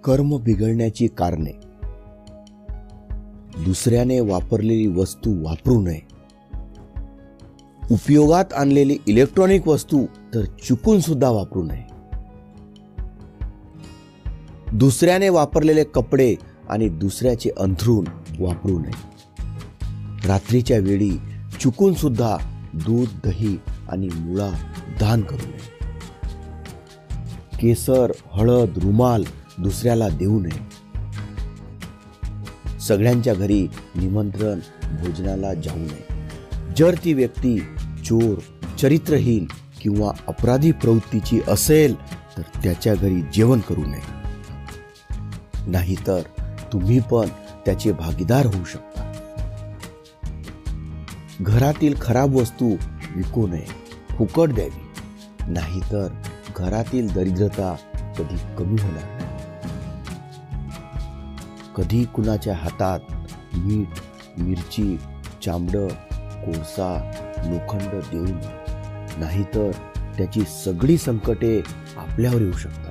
कर्म बिघडण्याची कारणे. दुसऱ्याने वापरलेली वस्तू वापरू नये. उपयोगात आणलेली इलेक्ट्रॉनिक वस्तू तर चुकून सुद्धा वापरू नये. दुसऱ्याने वापरलेले कपडे आणि दुसऱ्याचे अंथरूण वापरू नये. रात्रीच्या वेळी चुकून सुद्धा दूध, दही आणि मुळा दान करू नये. केसर, हळद, रुमाल दुसऱ्याला देऊ नये. सगळ्यांच्या घरी निमंत्रण भोजनाला जाऊ नये. जर ती व्यक्ती चोर, चरित्रहीन किंवा अपराधी प्रवृत्तीची असेल तर त्याच्या घरी जेवण करू नये. नाहीतर तुम्ही पण त्याचे भागीदार होऊ शकता. घरातील खराब वस्तू विकू नये, फुकट द्यावी. नाहीतर घरातील दरिद्रता कधी कमी होणार नाही. कधी कुणाच्या हातात मीठ, मिरची, चामडं, कोळसा, लोखंड देऊ नये. नाहीतर त्याची सगळी संकटे आपल्यावर येऊ शकतात.